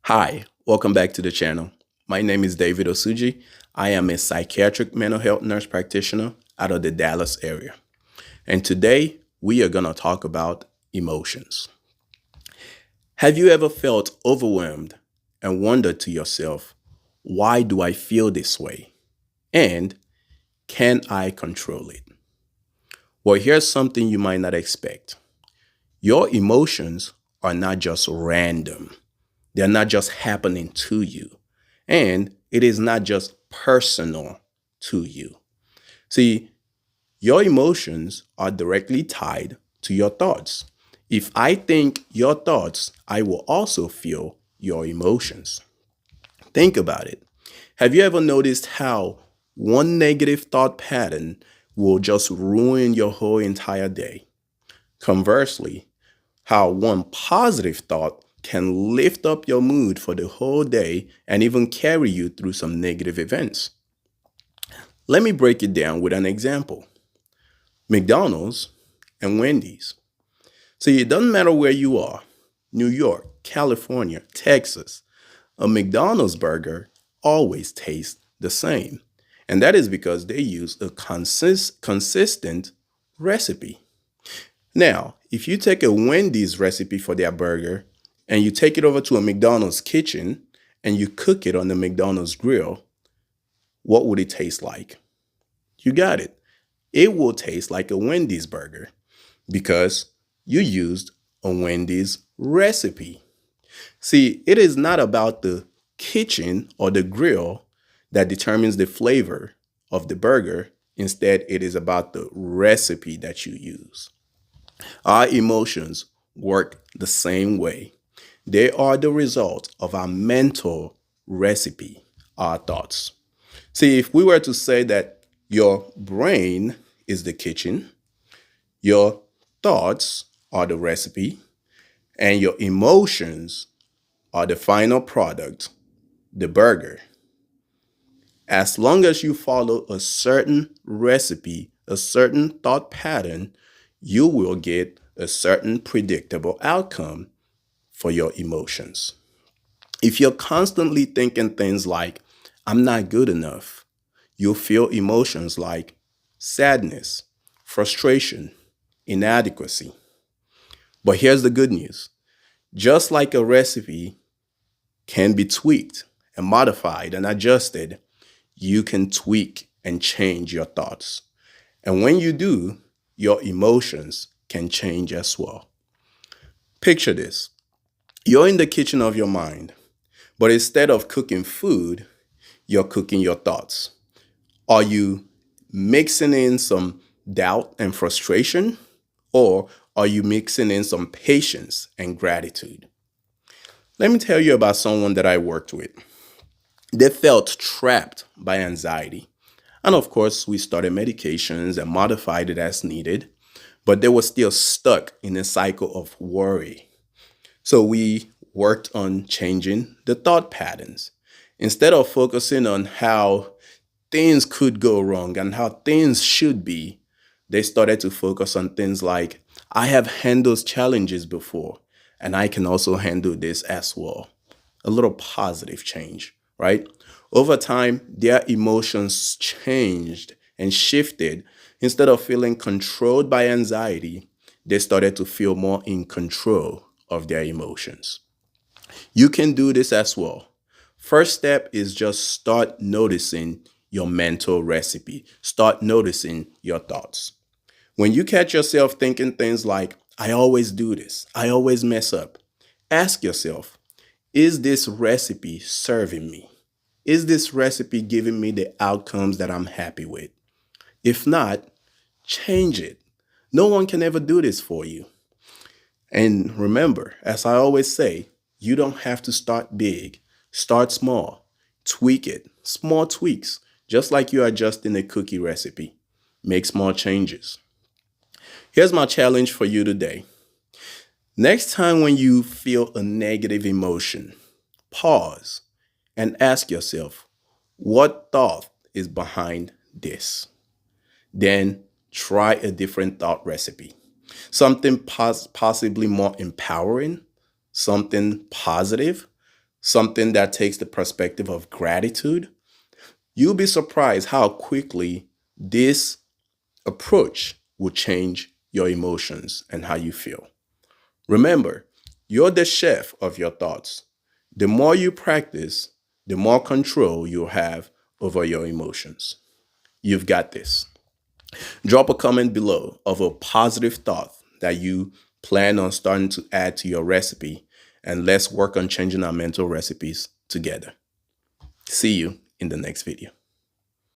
Hi, welcome back to the channel. My name is David Osuji. I am a psychiatric mental health nurse practitioner out of the Dallas area. And today we are going to talk about emotions. Have you ever felt overwhelmed and wondered to yourself, why do I feel this way? And can I control it? Well, here's something you might not expect. Your emotions are not just random. They're not just happening to you. And it is not just personal to you. See, your emotions are directly tied to your thoughts. If I think your thoughts, I will also feel your emotions. Think about it. Have you ever noticed how one negative thought pattern will just ruin your whole entire day? Conversely, how one positive thought can lift up your mood for the whole day and even carry you through some negative events. Let me break it down with an example. McDonald's and Wendy's. See, it doesn't matter where you are, New York, California, Texas, a McDonald's burger always tastes the same. And that is because they use a consistent recipe. Now, if you take a Wendy's recipe for their burger and you take it over to a McDonald's kitchen and you cook it on the McDonald's grill, what would it taste like? You got it. It will taste like a Wendy's burger because you used a Wendy's recipe. See, it is not about the kitchen or the grill that determines the flavor of the burger. Instead, it is about the recipe that you use. Our emotions work the same way. They are the result of our mental recipe, our thoughts. See, if we were to say that your brain is the kitchen, your thoughts are the recipe, and your emotions are the final product, the burger. As long as you follow a certain recipe, a certain thought pattern, you will get a certain predictable outcome for your emotions. If you're constantly thinking things like, I'm not good enough, you'll feel emotions like sadness, frustration, inadequacy. But here's the good news. Just like a recipe can be tweaked and modified and adjusted, you can tweak and change your thoughts. And when you do, your emotions can change as well. Picture this. You're in the kitchen of your mind, but instead of cooking food, you're cooking your thoughts. Are you mixing in some doubt and frustration, or are you mixing in some patience and gratitude? Let me tell you about someone that I worked with. They felt trapped by anxiety. And of course, we started medications and modified it as needed, but they were still stuck in a cycle of worry. So we worked on changing the thought patterns. Instead of focusing on how things could go wrong and how things should be, they started to focus on things like, I have handled challenges before, and I can also handle this as well. A little positive change, right? Over time, their emotions changed and shifted. Instead of feeling controlled by anxiety, they started to feel more in control of their emotions. You can do this as well. First step is just start noticing your mental recipe. Start noticing your thoughts. When you catch yourself thinking things like, I always do this, I always mess up, ask yourself, is this recipe serving me? Is this recipe giving me the outcomes that I'm happy with? If not, change it. No one can ever do this for you. And remember, as I always say, you don't have to start big. Start small. Tweak it. Small tweaks, just like you're adjusting a cookie recipe. Make small changes. Here's my challenge for you today. Next time when you feel a negative emotion, pause and ask yourself, what thought is behind this? Then try a different thought recipe. Something possibly more empowering, something positive, something that takes the perspective of gratitude, you'll be surprised how quickly this approach will change your emotions and how you feel. Remember, you're the chef of your thoughts. The more you practice, the more control you'll have over your emotions. You've got this. Drop a comment below of a positive thought that you plan on starting to add to your recipe, and let's work on changing our mental recipes together. See you in the next video.